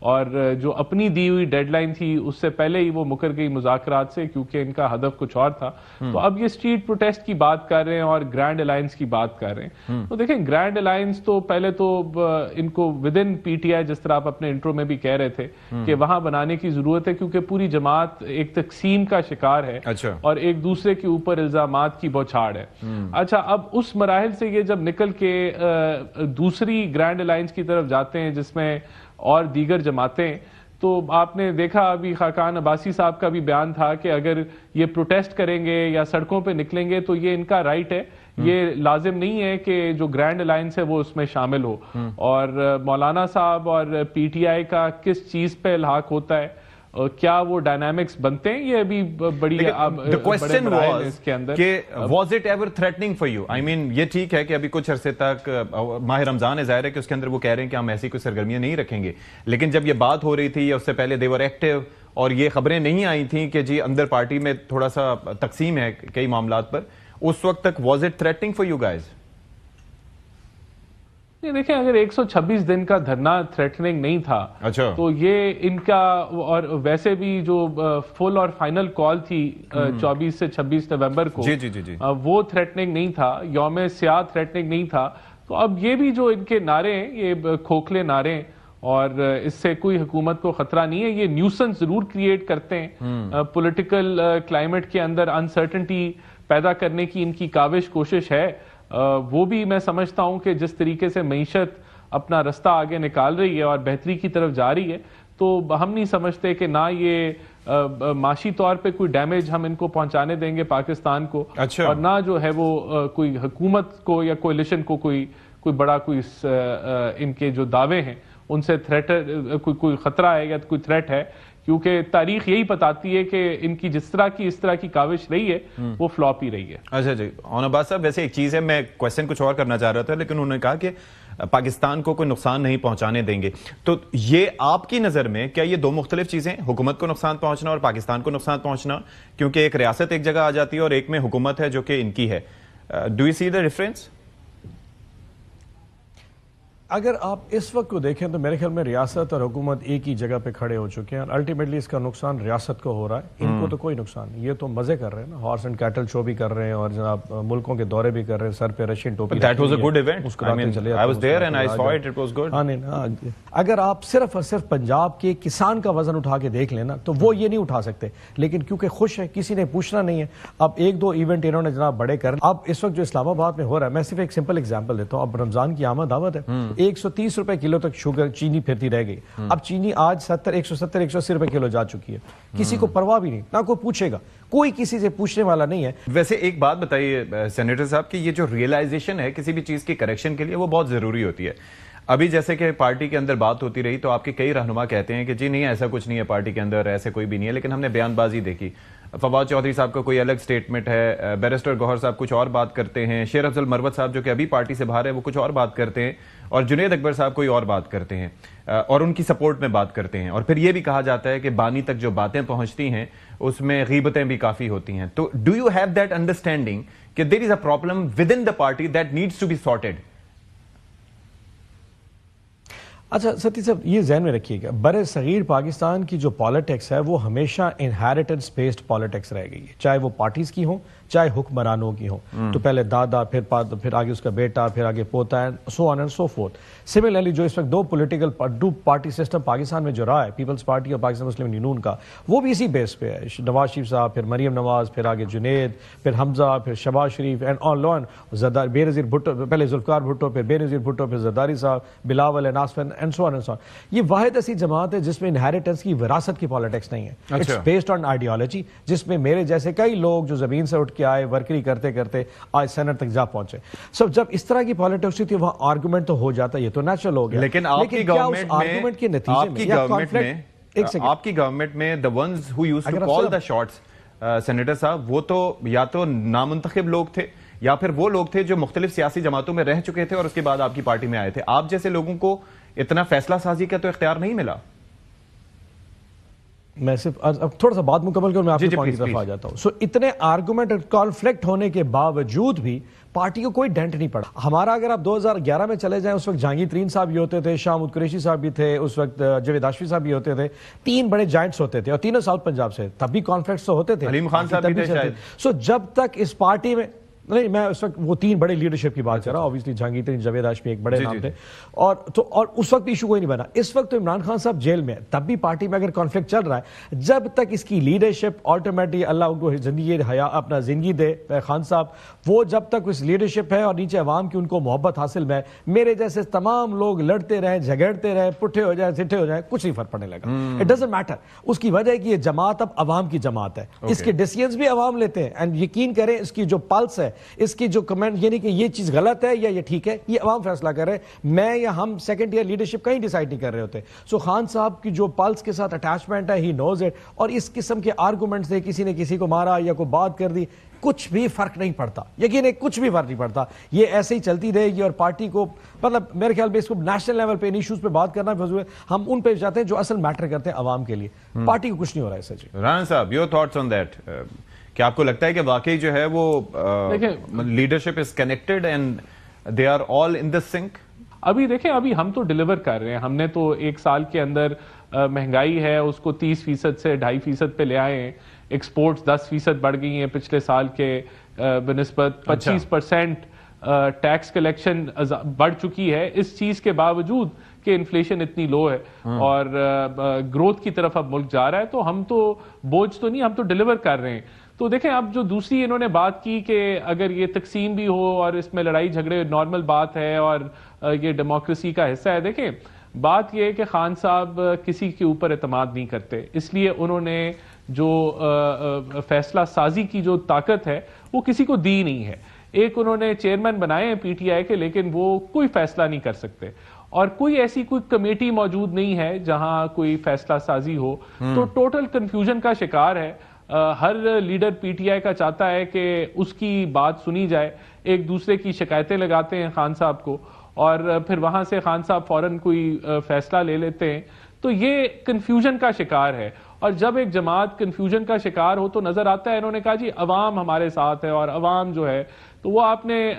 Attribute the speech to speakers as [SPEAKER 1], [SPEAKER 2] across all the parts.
[SPEAKER 1] اور جو اپنی دی ہوئی ڈیڈ لائن تھی اس سے پہلے ہی وہ مکر گئی مذاکرات سے، کیونکہ ان کا ہدف کچھ اور تھا. تو اب یہ اسٹریٹ پروٹیسٹ کی بات کر رہے ہیں اور گرینڈ الائنس کی بات کر رہے ہیں. تو دیکھیں گرینڈ الائنس تو پہلے تو ان کو with in P T I, جس طرح آپ اپنے انٹرو میں بھی کہہ رہے تھے کہ وہاں بنانے کی ضرورت ہے، کیونکہ پوری جماعت ایک تقسیم کا شکار ہے اور ایک دوسرے کے اوپر الزامات کی بوچھاڑ ہے. اچھا، اب اس مراحل سے یہ جب نکل کے دوسری گرینڈ الائنس کی طرف جاتے ہیں جس میں اور دیگر جماعتیں، تو آپ نے دیکھا ابھی خاقان عباسی صاحب کا بھی بیان تھا کہ اگر یہ پروٹیسٹ کریں گے یا سڑکوں پہ نکلیں گے تو یہ ان کا رائٹ ہے، یہ لازم نہیں ہے کہ جو گرینڈ الائنس ہے وہ اس میں شامل ہو. اور مولانا صاحب اور پی ٹی آئی کا کس چیز پہ الحاق ہوتا ہے، کیا وہ ڈائنامکس بنتے ہیں، یہ ابھی بڑی
[SPEAKER 2] اس کے اندر کہ was it ever threatening for you? I mean یہ ٹھیک ہے کہ ابھی کچھ عرصے تک ماہ رمضان ہے، ظاہر ہے کہ اس کے اندر وہ کہہ رہے ہیں کہ ہم ایسی کوئی سرگرمیاں نہیں رکھیں گے، لیکن جب یہ بات ہو رہی تھی یا اس سے پہلے دے ور ایکٹیو اور یہ خبریں نہیں آئی تھیں کہ جی اندر پارٹی میں تھوڑا سا تقسیم ہے کئی معاملات پر، اس وقت تک was it threatening for you guys?
[SPEAKER 1] دیکھیں اگر 126 دن کا دھرنا تھریٹننگ نہیں تھا تو یہ ان کا، اور ویسے بھی جو فل اور فائنل کال تھی 24 سے 26 نومبر کو وہ تھریٹننگ نہیں تھا، یوم سیاہ تھریٹننگ نہیں تھا. تو اب یہ بھی جو ان کے نعرے ہیں یہ کھوکھلے نعرے ہیں اور اس سے کوئی حکومت کو خطرہ نہیں ہے. یہ نیوسنس ضرور کریٹ کرتے ہیں، پولیٹیکل کلائمیٹ کے اندر انسرٹنٹی پیدا کرنے کی ان کی کاوش کوشش ہے. وہ بھی میں سمجھتا ہوں کہ جس طریقے سے معیشت اپنا رستہ آگے نکال رہی ہے اور بہتری کی طرف جا رہی ہے، تو ہم نہیں سمجھتے کہ نہ یہ معاشی طور پہ کوئی ڈیمیج ہم ان کو پہنچانے دیں گے پاکستان کو، اور نہ جو ہے وہ کوئی حکومت کو یا کولیشن کو کوئی بڑا کوئی ان کے جو دعوے ہیں ان سے کوئی خطرہ ہے یا کوئی تھریٹ ہے، کیونکہ تاریخ یہی بتاتی ہے کہ ان کی اس طرح کی کاوش رہی ہے وہ فلاپ ہی رہی ہے.
[SPEAKER 2] اچھا جی عباس صاحب، ویسے ایک چیز ہے، میں کویسچن کچھ اور کرنا چاہ رہا تھا لیکن انہوں نے کہا کہ پاکستان کو کوئی نقصان نہیں پہنچانے دیں گے، تو یہ آپ کی نظر میں کیا یہ دو مختلف چیزیں، حکومت کو نقصان پہنچنا اور پاکستان کو نقصان پہنچنا؟ کیونکہ ایک ریاست ایک جگہ آ جاتی ہے اور ایک میں حکومت ہے جو کہ ان کی ہے. Do you see the difference?
[SPEAKER 3] اگر آپ اس وقت کو دیکھیں تو میرے خیال میں ریاست اور حکومت ایک ہی جگہ پہ کھڑے ہو چکے ہیں، اور الٹیمیٹلی اس کا نقصان ریاست کو ہو رہا ہے. ان کو تو کوئی نقصان نہیں، یہ تو مزے کر رہے ہیں نا، ہارس اینڈ کیٹل شو بھی کر رہے ہیں اور جناب ملکوں کے دورے بھی کر رہے ہیں، سر پہ رشین ٹوپی.
[SPEAKER 2] That was a good event. I mean, I was there and I saw it. It was good.
[SPEAKER 3] اگر آپ صرف اور صرف پنجاب کے کسان کا وزن اٹھا کے دیکھ لینا تو وہ یہ نہیں اٹھا سکتے، لیکن کیونکہ خوش ہے کسی نے پوچھنا نہیں ہے. اب ایک دو ایونٹ انہوں نے جناب بڑے کر، اب اس وقت جو اسلام آباد میں ہو رہا ہے، میں صرف ایک سمپل ایگزامپل دیتا ہوں. اب رمضان کی آمد آمد ہے، 130 روپے کلو تک شوگر چینی پھرتی رہ گئی. اب چینی آج 180 روپے کلو جا چکی ہے. کسی کو پرواہ بھی نہیں، نہ کوئی پوچھے گا، کوئی کسی سے پوچھنے والا نہیں ہے.
[SPEAKER 2] ویسے ایک بات بتائیے سینیٹر صاحب کہ یہ جو ریئلائزیشن ہے کسی بھی چیز کی کریکشن کے لیے وہ بہت ضروری ہوتی ہے. ابھی جیسے کہ پارٹی کے اندر بات ہوتی رہی تو آپ کے کئی رہنما کہتے ہیں کہ جی نہیں ایسا کچھ نہیں ہے پارٹی کے اندر، ایسے کوئی بھی نہیں ہے، لیکن ہم نے بیان بازی دیکھی. فواد چودھری صاحب کا کوئی الگ سٹیٹمنٹ ہے، بیرسٹر گوہر صاحب کچھ اور بات کرتے ہیں، شیر افضل مروت صاحب جو کہ ابھی پارٹی سے باہر ہے وہ کچھ اور بات کرتے ہیں، اور جنید اکبر صاحب کوئی اور بات کرتے ہیں اور ان کی سپورٹ میں بات کرتے ہیں. اور پھر یہ بھی کہا جاتا ہے کہ بانی تک جو باتیں پہنچتی ہیں اس میں غیبتیں بھی کافی ہوتی ہیں. تو do you have that understanding کہ there is a problem with in the party that needs to be sorted?
[SPEAKER 3] اچھا ستی صاحب یہ ذہن میں رکھیے گا، بر صغیر پاکستان کی جو پالیٹکس ہے وہ ہمیشہ انہیریٹنس بیسڈ پالیٹکس رہ گئی ہے، چاہے وہ پارٹیز کی ہوں چاہے حکمرانوں کی ہوں. تو پہلے دادا، پھر آگے اس کا بیٹا، پھر آگے پوتا ہے، so on and so forth. Similarly جو اس وقت دو پارٹی سسٹم پاکستان میں جو رہا ہے، پیپلز پارٹی اور پاکستان مسلم یونین کا، وہ بھی اسی بیس پہ ہے. نواز شریف صاحب، پھر مریم نواز، پھر آگے جنید، پھر حمزہ، پھر شہباز شریف اینڈ آن لون زرداری، بے نظیر بھٹو، پہلے ذوالفقار بھٹو، پھر بے نظیر بھٹو، پھر زرداری صاحب، بلاول ناصف and so on and so on. یہ واحد ایسی جماعت ہے جس میں انہیریٹنس کی، وراثت کی پالیٹکس نہیں ہے. اٹس بیسڈ آن آئیڈیالوجی، جس میں میرے جیسے کئی لوگ جو زمین سے اٹھ کے آئے، ورکری کرتے کرتے آج سینٹ تک جا پہنچے. جب اس طرح کی پالیٹکس ہوتی ہے وہاں آرگومنٹ تو ہو جاتا ہے، یہ تو نیچرل ہو گیا.
[SPEAKER 2] لیکن آپ کی گورنمنٹ کے نتیجے میں آپ کی گورنمنٹ میں the ones who used to call the shots senator صاحب، وہ تو یا تو نامنتخب لوگ تھے یا پھر وہ لوگ تھے جو مختلف سیاسی جماعتوں میں رہ چکے تھے اور اس کے بعد آپ کی پارٹی میں آئے تھے. آپ جیسے لوگوں کو اتنا فیصلہ سازی کا تو اختیار نہیں ملا.
[SPEAKER 3] میں صرف اب تھوڑا سا بات مکمل کروں، میں آپ کے پوائنٹ کی طرف آ جاتا ہوں. اتنے آرگومنٹ اور کانفلکٹ ہونے کے باوجود بھی پارٹی کو کوئی ڈینٹ نہیں پڑا. ہمارا اگر آپ 2011 میں چلے جائیں، اس وقت جہانگیر ترین صاحب بھی ہوتے تھے، شاہ محمود قریشی صاحب بھی تھے، اس وقت جاوید ہاشمی صاحب بھی ہوتے تھے، 3 بڑے جائنٹس ہوتے تھے اور تینوں ساؤتھ پنجاب سے. تب بھی کانفلکٹس تو ہوتے تھے.
[SPEAKER 2] علیم خان صاحب بھی تھے شاید.
[SPEAKER 3] سو جب تک اس پارٹی میں نہیں، میں اس وقت وہ 3 بڑے لیڈرشپ کی بات کر رہا ہوں. obviously جہانگیر ترین، جاوید ہاشمی ایک بڑے نام تھے، اور اس وقت ایشو کوئی نہیں بنا. اس وقت تو عمران خان صاحب جیل میں، تب بھی پارٹی میں اگر کانفلکٹ چل رہا ہے، جب تک اس کی لیڈرشپ الٹیمیٹلی اللہ ان کو زندگی اپنا زندگی دے خان صاحب، وہ جب تک اس لیڈرشپ ہے اور نیچے عوام کی ان کو محبت حاصل ہے، میرے جیسے تمام لوگ لڑتے رہیں، جھگڑتے رہیں، پٹھے ہو جائیں، سٹھے ہو جائیں، کچھ نہیں فرق پڑنے لگا. It doesn't matter. اس کی وجہ ہے کہ یہ جماعت اب عوام کی جماعت ہے. اس کے ڈیسیژنز بھی عوام لیتے ہیں، اینڈ یقین کریں اس کی جو پلس ہے، اس کی جو یعنی کہ یہ چیز غلط ہے یا یہ ٹھیک ہے، یہ عوام فیصلہ کر رہے ہیں. میں یا ہم سیکنڈ ایئر لیڈرشپ کہیں ڈیسائیڈ نہیں کر رہے ہوتے. سو خان صاحب کی جو پلس کے ساتھ اٹیچمنٹ ہے، ہی نوز اٹ. اور اس قسم کے آرگومنٹ سے کسی نے کسی کو مارا یا کوئی بات کر دی، کچھ بھی فرق نہیں پڑتا. یقین ہے کچھ بھی فرق نہیں پڑتا. یہ ایسے ہی چلتی رہے گی. اور پارٹی کو مطلب میرے خیال میں اس کو نیشنل لیول پہ ان ایشوز پہ بات کرنا فضول ہے. ہم ان پہ جاتے ہیں جو اصل میٹر کرتے ہیں عوام کے لیے. پارٹی کو کچھ نہیں ہو رہا ہے. جی
[SPEAKER 2] رانا صاحب، یور تھاٹس آن دیٹ. کیا آپ کو لگتا ہے کہ واقعی جو ہے وہ leadership is connected and they are all in this sync?
[SPEAKER 1] ابھی دیکھیں، ابھی ہم تو ڈیلیور کر رہے ہیں. ہم نے تو 1 سال کے اندر مہنگائی ہے اس کو 30% سے 2.5% پہ لے آئے ہیں. ایکسپورٹس 10% بڑھ گئی ہیں پچھلے سال کے بنسبت. 25% ٹیکس کلیکشن بڑھ چکی ہے، اس چیز کے باوجود کہ انفلیشن اتنی لو ہے اور گروتھ کی طرف اب ملک جا رہا ہے. تو ہم تو بوجھ تو نہیں، ہم تو ڈیلیور کر رہے ہیں. تو دیکھیں، اب جو دوسری انہوں نے بات کی کہ اگر یہ تقسیم بھی ہو اور اس میں لڑائی جھگڑے نارمل بات ہے اور یہ ڈیموکریسی کا حصہ ہے. دیکھیں، بات یہ ہے کہ خان صاحب کسی کے اوپر اعتماد نہیں کرتے، اس لیے انہوں نے جو فیصلہ سازی کی جو طاقت ہے وہ کسی کو دی نہیں ہے. ایک انہوں نے چیئرمین بنائے ہیں پی ٹی آئی کے، لیکن وہ کوئی فیصلہ نہیں کر سکتے. اور کوئی ایسی کوئی کمیٹی موجود نہیں ہے جہاں کوئی فیصلہ سازی ہو. تو ٹوٹل کنفیوژن کا شکار ہے. ہر لیڈر پی ٹی آئی کا چاہتا ہے کہ اس کی بات سنی جائے. ایک دوسرے کی شکایتیں لگاتے ہیں خان صاحب کو اور پھر وہاں سے خان صاحب فوراً کوئی فیصلہ لے لیتے ہیں. تو یہ کنفیوژن کا شکار ہے. اور جب ایک جماعت کنفیوژن کا شکار ہو تو نظر آتا ہے، انہوں نے کہا جی عوام ہمارے ساتھ ہے اور عوام جو ہے، تو وہ آپ نے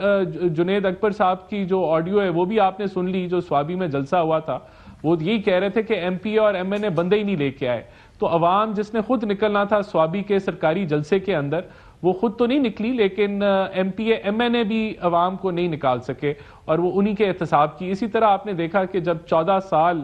[SPEAKER 1] جنید اکبر صاحب کی جو آڈیو ہے وہ بھی آپ نے سن لی، جو سوابی میں جلسہ ہوا تھا. وہ یہی کہہ رہے تھے کہ ایم پی اور ایم این اے بندے ہی نہیں لے کے آئے. تو عوام جس نے خود نکلنا تھا سوابی کے سرکاری جلسے کے اندر، وہ خود تو نہیں نکلی، لیکن M P A M N A بھی عوام کو نہیں نکال سکے اور وہ انہی کے احتساب کی. اسی طرح آپ نے دیکھا کہ جب 14 سال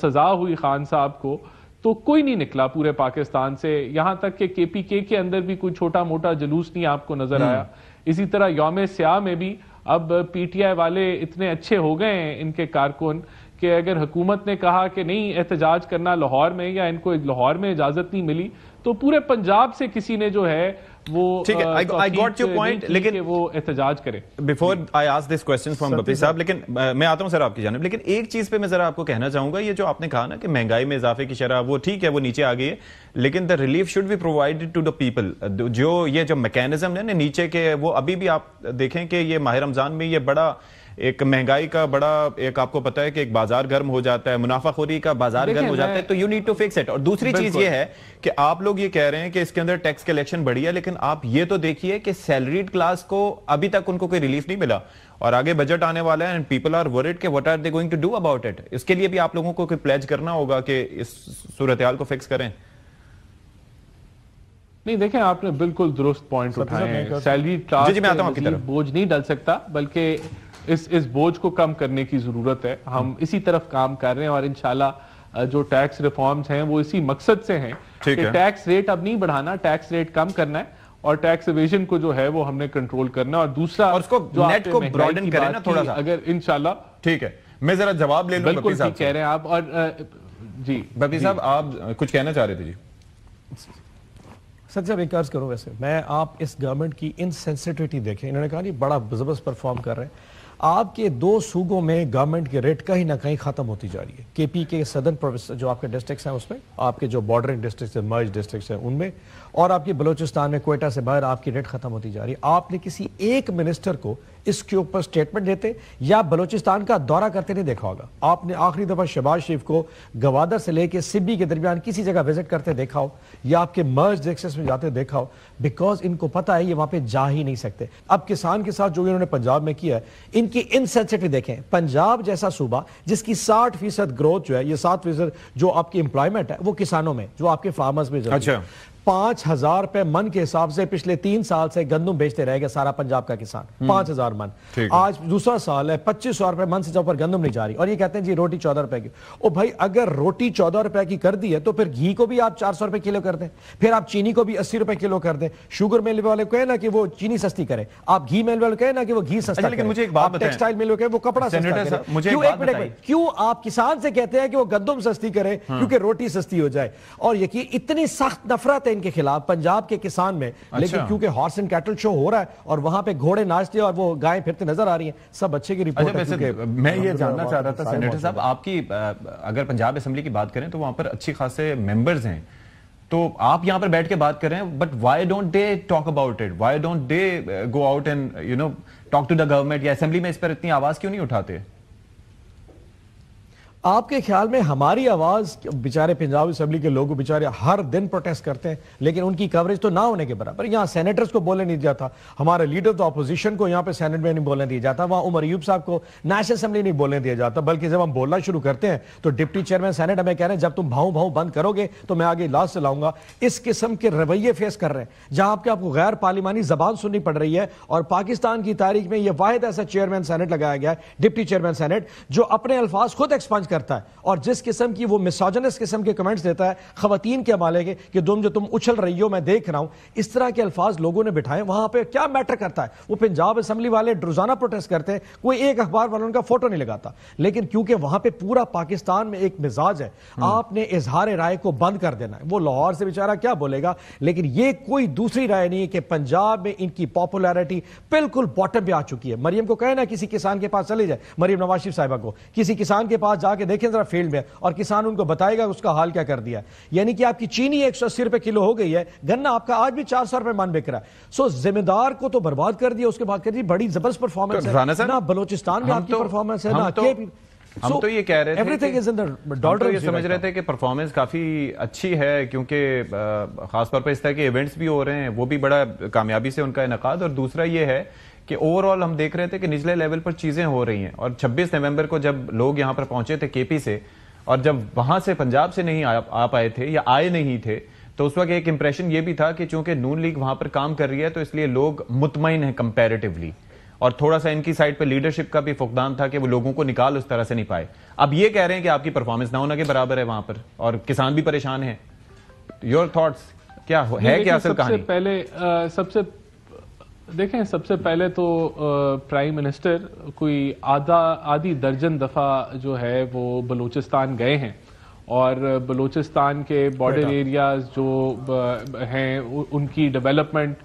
[SPEAKER 1] سزا ہوئی خان صاحب کو تو کوئی نہیں نکلا پورے پاکستان سے. یہاں تک کہ کے پی کے اندر بھی کوئی چھوٹا موٹا جلوس نہیں آپ کو نظر آیا. اسی طرح یوم سیاہ میں بھی اب پی ٹی آئی والے اتنے اچھے ہو گئے ہیں ان کے کارکن کہ اگر حکومت نے کہا کہ نہیں احتجاج کرنا لاہور میں، یا ان کو لاہور میں اجازت نہیں ملی، تو پورے پنجاب سے کسی نے جو ہے وہ وہ احتجاج کرے.
[SPEAKER 2] Before I ask this question from Bappi صاحب، لیکن میں آتا ہوں سر آپ کی جانب. لیکن ایک چیز پہ میں ذرا آپ کو کہنا چاہوں گا، یہ جو آپ نے کہا نا کہ مہنگائی میں اضافے کی شرح وہ ٹھیک ہے، وہ نیچے آ گئی ہے، لیکن the relief should be provided to the people. جو یہ جو میکینزم ہے نا نیچے کے، وہ ابھی بھی آپ دیکھیں کہ یہ ماہ رمضان میں یہ بڑا ایک مہنگائی کا بڑا ایک آپ کو پتا ہے کہ ایک بازار گرم ہو جاتا ہے، منافع خوری کا بازار گرم ہو جاتا ہے. تو you need to fix it. اور دوسری چیز یہ ہے کہ آپ لوگ یہ کہہ رہے ہیں کہ اس کے اندر ٹیکس کلیکشن بڑھی ہے، لیکن آپ یہ تو دیکھیے کہ سیلریڈ کلاس کو ابھی تک ان کو کوئی ریلیف نہیں ملا، اور آگے بجٹ آنے والا ہے اینڈ پیپل آر ورڈ کہ what are they going to do about it. اس کے لیے بھی آپ لوگوں کو کوئی پلیج کرنا ہوگا کہ اس صورتحال کو فکس کریں.
[SPEAKER 1] نہیں دیکھیں، آپ نے بالکل درست پوائنٹ اٹھائے ہیں. سیلریڈ کلاس بوجھ نہیں ڈل سکتا، بلکہ اس بوجھ کو کم کرنے کی ضرورت ہے. ہم اسی طرف کام کر رہے ہیں اور انشاءاللہ جو ٹیکس ریفارمز ہیں وہ اسی مقصد سے ہیں کہ ٹیکس ریٹ اب نہیں بڑھانا، ٹیکس ریٹ کم کرنا ہے اور ٹیکس ایویژن کو جو ہے وہ ہم نے کنٹرول کرنا ہے. اور دوسرا
[SPEAKER 2] اس کو نیٹ کو براڈن کریں نا تھوڑا سا،
[SPEAKER 1] اگر انشاءاللہ.
[SPEAKER 2] ٹھیک ہے، میں ذرا جواب لے لوں.
[SPEAKER 1] بالکل ٹھیک کہہ رہے ہیں آپ. اور جی
[SPEAKER 2] بپی صاحب آپ کچھ کہنا چاہ رہے تھے. جی
[SPEAKER 3] سر صاحب ایک عرض کروں، ویسے میں آپ اس گورنمنٹ کی انسینسٹیوٹی دیکھیں. انہوں نے کہا نہیں بڑا زبردست پرفارم کر رہے ہیں. آپ کے 2 صوبوں میں گورنمنٹ کی ریٹ کہیں نہ کہیں ختم ہوتی جا رہی ہے. کے پی کے صدرن پروونس جو آپ کے ڈسٹرکٹس ہیں اس میں, آپ کے جو بارڈرنگ ڈسٹرکٹس ہیں, مرج ڈسٹرکٹس ہیں ان میں, اور آپ کے بلوچستان میں کوئٹہ سے باہر آپ کی ریٹ ختم ہوتی جا رہی ہے. آپ نے کسی ایک منسٹر کو اس کے اوپر سٹیٹمنٹ دیتے یا بلوچستان کا دورہ کرتے نہیں دیکھا ہوگا. آپ نے آخری دفعہ شہباز شریف کو گوادر سے لے کے سبی کے درمیان کسی جگہ وزٹ کرتے دیکھا ہو یا آپ کے مرج ڈسٹرکٹس میں جاتے دیکھا ہو, بیکاز ان کو پتا ہے یہ وہاں پہ جا ہی نہیں سکتے. اب کسان کے ساتھ جو انہوں نے پنجاب میں کیا ہے, ان کی انسینسٹی دیکھیں. پنجاب جیسا صوبہ جس کی 60% گروتھ جو ہے, یہ 7% جو آپ کی امپلائمنٹ ہے وہ کسانوں میں, جو آپ کے فارمرز میں. اچھا 5,000 روپے من کے حساب سے پچھلے 3 سال سے گندم بیچتے رہے گا سارا پنجاب کا کسان. 5,000 من. آج دوسرا سال ہے 2,500 روپے من سے اوپر گندم نہیں جا رہی, اور یہ کہتے ہیں جی روٹی 14 روپے کی. او بھائی اگر روٹی 14 روپے کی کر دی ہے تو پھر گھی کو بھی آپ 400 روپے کلو کر دیں, پھر آپ چینی کو بھی 80 روپے کلو کر دیں. شوگر مل والے کو کہے نا کہ وہ چینی سستی کرے, آپ گھی مل والے کو کہے نا کہ وہ گھی سستا کرے,
[SPEAKER 2] مجھے ایک بات بتائیں,
[SPEAKER 3] ٹیکسٹائل مل والے وہ کپڑا سستا کرے. کیوں آپ کسان سے کہتے ہیں کہ وہ گندم سستی کرے کیونکہ روٹی سستی ہو جائے؟ اور یقین اتنی سخت نفرت ہے ان کے خلاف پنجاب کے کسان میں, لیکن کیونکہ ہارس اینڈ کیٹل شو ہو رہا ہے اور وہاں پہ گھوڑے ناچتے اور وہ گائیں پھرتے نظر آ رہی ہیں, سب اچھے کی رپورٹ ہے.
[SPEAKER 2] میں یہ جاننا چاہ رہا تھا سینیٹر صاحب, آپ کی اگر پنجاب اسمبلی کی بات کریں تو وہاں پر اچھی خاصے ممبرز ہیں, تو آپ یہاں پر بیٹھ کے بات کر رہے ہیں, but why don't they talk about it, why don't they go out and you know talk to the government, یا اسمبلی میں اس پر اتنی آواز کیوں نہیں اٹھاتے؟
[SPEAKER 3] آپ کے خیال میں ہماری آواز, بیچارے پنجاب اسمبلی کے لوگ بیچارے ہر دن پروٹیسٹ کرتے ہیں لیکن ان کی کوریج تو نہ ہونے کے برابر. یہاں سینیٹرز کو بولنے نہیں جاتا, ہمارے لیڈر تو اپوزیشن کو یہاں پہ سینیٹ میں نہیں بولنے دیا جاتا, وہاں عمر ایوب صاحب کو نیشنل اسمبلی نہیں بولنے دیا جاتا, بلکہ جب ہم بولنا شروع کرتے ہیں تو ڈپٹی چیئرمین سینیٹ ہمیں کہہ رہے ہیں جب تم بھاؤں بھاؤں بند کرو گے تو میں آگے لاس چلاؤں گا. اس قسم کے رویے فیس کر رہے ہیں جہاں آپ کو غیر پارلیمانی زبان سننی پڑ رہی ہے. اور پاکستان کی تاریخ میں یہ واحد ایسا چیئرمین سینیٹ لگایا گیا ہے, ڈپٹی چیئرمین سینیٹ, جو اپنے الفاظ خود ایکسپنج کرتا ہے اور جس قسم کی وہ مسوجنس قسم کے کمنٹس دیتا ہے خواتین کے حوالے کے کہ جو تم اچھل رہی ہو میں دیکھ رہا ہوں, اس طرح کے الفاظ لوگوں نے بٹھائے. وہاں پہ کیا میٹر کرتا ہے, وہ پنجاب اسمبلی والے روزانہ پروٹیسٹ کرتے ہیں, کوئی ایک اخبار والوں ان کا فوٹو نہیں لگاتا, لیکن کیونکہ وہاں پہ پورا پاکستان میں ایک مزاج ہے, آپ نے اظہار رائے کو بند کر دینا ہے. وہ لاہور سے بیچارہ کیا بولے گا, لیکن یہ کوئی دوسری رائے نہیں ہے کہ پنجاب میں ان کی پاپولیرٹی بالکل باٹم پہ آ چکی ہے. مریم کو کہے نا کسی کسان کے پاس چلے جائے, مریم نواز شریف صاحبہ کو کسی کسان کے پاس جا کے دیکھیں ذرا فیلڈ میں, اور کسان ان کو بتائے گا اس کا حال کیا کر دیا. یعنی کہ آپ کی چینی 180 روپے کلو ہو گئی ہے, گنا آپ کا آج بھی 400 روپے من بک رہا ہے. سو ذمہ دار کو تو برباد کر دیا, اس کے بعد کر دی بڑی زبردست پرفارمنس ہے, نہ بلوچستان میں آپ کی پرفارمنس ہے, نہ
[SPEAKER 2] ہم تو یہ کہہ رہے تھے, یہ سمجھ رہے تھے کہ پرفارمنس کافی اچھی ہے کیونکہ خاص طور پہ اس طرح کے ایونٹس بھی ہو رہے ہیں, وہ بھی بڑا کامیابی سے ان کا انعقاد. اور دوسرا یہ ہے کہ اوور آل ہم دیکھ رہے تھے کہ نچلے لیول پر چیزیں ہو رہی ہیں. اور 26 نومبر کو جب لوگ یہاں پر پہنچے تھے کے پی سے, اور جب وہاں سے پنجاب سے نہیں آ پائے تھے یا آئے نہیں تھے, تو اس وقت ایک امپریشن یہ بھی تھا کہ چونکہ نون لیگ وہاں پر کام کر رہی ہے تو اس لیے لوگ مطمئن ہیں کمپیریٹیولی, اور تھوڑا سا ان کی سائڈ پہ لیڈرشپ کا بھی فقدان تھا کہ وہ لوگوں کو نکال اس طرح سے نہیں پائے. اب یہ کہہ رہے ہیں کہ آپ کی پرفارمنس نہ ہونا کے برابر ہے وہاں پر, اور کسان بھی پریشان ہیں. یور تھاٹس کیا ہے, کیا اصل کہانی؟
[SPEAKER 1] سب سے پہلے تو پرائم منسٹر کوئی آدھی درجن دفعہ جو ہے وہ بلوچستان گئے ہیں, اور بلوچستان کے بارڈر ایریاز جو ہیں ان کی ڈیولپمنٹ,